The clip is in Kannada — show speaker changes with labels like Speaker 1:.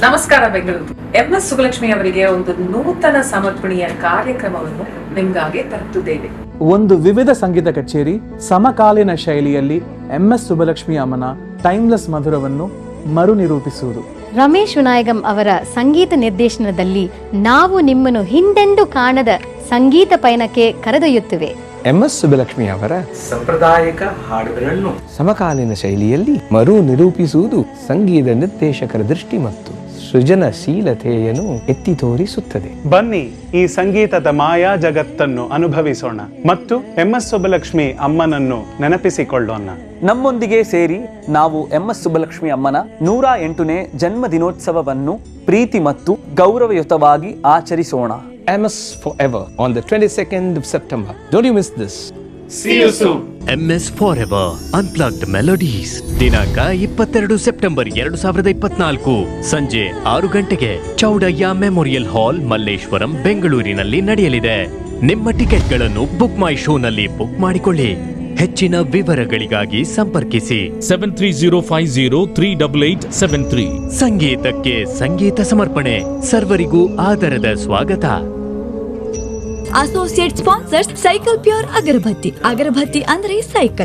Speaker 1: ನಮಸ್ಕಾರ ಬೆಂಗಳೂರು. MS ಸುಬ್ಬಲಕ್ಷ್ಮಿ ಅವರಿಗೆ ಒಂದು ನೂತನ ಸಮರ್ಪಣೆಯ ಕಾರ್ಯಕ್ರಮವನ್ನು ನಿಮಗಾಗಿ ತರುತ್ತಿದ್ದೇವೆ.
Speaker 2: ಒಂದು ವಿವಿಧ ಸಂಗೀತ ಕಚೇರಿ ಸಮಕಾಲೀನ ಶೈಲಿಯಲ್ಲಿ MS ಸುಬ್ಬಲಕ್ಷ್ಮಿ ಅಮ್ಮನ ಟೈಮ್ಲೆಸ್ ಮಧುರವನ್ನು ಮರುನಿರೂಪಿಸುವುದು.
Speaker 3: ರಮೇಶ್ ವಿನಾಯಗಂ ಅವರ ಸಂಗೀತ ನಿರ್ದೇಶನದಲ್ಲಿ ನಾವು ನಿಮ್ಮನ್ನು ಹಿಂದೆಂದೂ ಕಾಣದ ಸಂಗೀತ ಪಯಣಕ್ಕೆ ಕರೆದೊಯ್ಯುತ್ತೇವೆ.
Speaker 4: MS ಸುಬ್ಬಲಕ್ಷ್ಮಿ ಅವರ
Speaker 5: ಸಾಂಪ್ರದಾಯಿಕ ಹಾಡುಗಳನ್ನು
Speaker 4: ಸಮಕಾಲೀನ ಶೈಲಿಯಲ್ಲಿ ಮರು ನಿರೂಪಿಸುವುದು ಸಂಗೀತ ನಿರ್ದೇಶಕರ ದೃಷ್ಟಿ ಮತ್ತು ಸೃಜನಶೀಲತೆಯನ್ನು ಎತ್ತಿ ತೋರಿಸುತ್ತದೆ.
Speaker 6: ಬನ್ನಿ, ಈ ಸಂಗೀತದ ಮಾಯಾ ಜಗತ್ತನ್ನು ಅನುಭವಿಸೋಣ ಮತ್ತು MS ಸುಬ್ಬಲಕ್ಷ್ಮಿ ಅಮ್ಮನನ್ನು ನೆನಪಿಸಿಕೊಳ್ಳೋಣ.
Speaker 7: ನಮ್ಮೊಂದಿಗೆ ಸೇರಿ ನಾವು MS ಸುಬ್ಬಲಕ್ಷ್ಮಿ ಅಮ್ಮನ 108ನೇ ಜನ್ಮ ದಿನೋತ್ಸವವನ್ನು ಪ್ರೀತಿ ಮತ್ತು ಗೌರವಯುತವಾಗಿ ಆಚರಿಸೋಣ.
Speaker 4: MS Forever on the 22nd of September. Don't you miss this.
Speaker 6: See you soon.
Speaker 8: MS Forever Unplugged Melodies ದಿನಾಂಕ 22 ಸೆಪ್ಟೆಂಬರ್ 2024 ಸಂಜೆ 6 ಗಂಟೆಗೆ ಚೌಡಯ್ಯ ಮೆಮೋರಿಯಲ್ ಹಾಲ್, ಮಲ್ಲೇಶ್ವರಂ, ಬೆಂಗಳೂರಿನಲ್ಲಿ ನಡೆಯಲಿದೆ. ನಿಮ್ಮ ಟಿಕೆಟ್ಗಳನ್ನು ಬುಕ್ ಮೈ ಶೋನಲ್ಲಿ ಬುಕ್ ಮಾಡಿಕೊಳ್ಳಿ. ಹೆಚ್ಚಿನ ವಿವರಗಳಿಗಾಗಿ ಸಂಪರ್ಕಿಸಿ
Speaker 9: 7305038873.
Speaker 8: ಸಂಗೀತಕ್ಕೆ ಸಂಗೀತ ಸಮರ್ಪಣೆ, ಸರ್ವರಿಗೂ ಆದರದ ಸ್ವಾಗತ.
Speaker 10: ಅಸೋಸಿಯೇಟ್ ಸ್ಪಾನ್ಸರ್ಸ್ ಸೈಕಲ್ ಪ್ಯೂರ್ ಅಗರಬತ್ತಿ ಅಂದ್ರೆ ಸೈಕಲ್.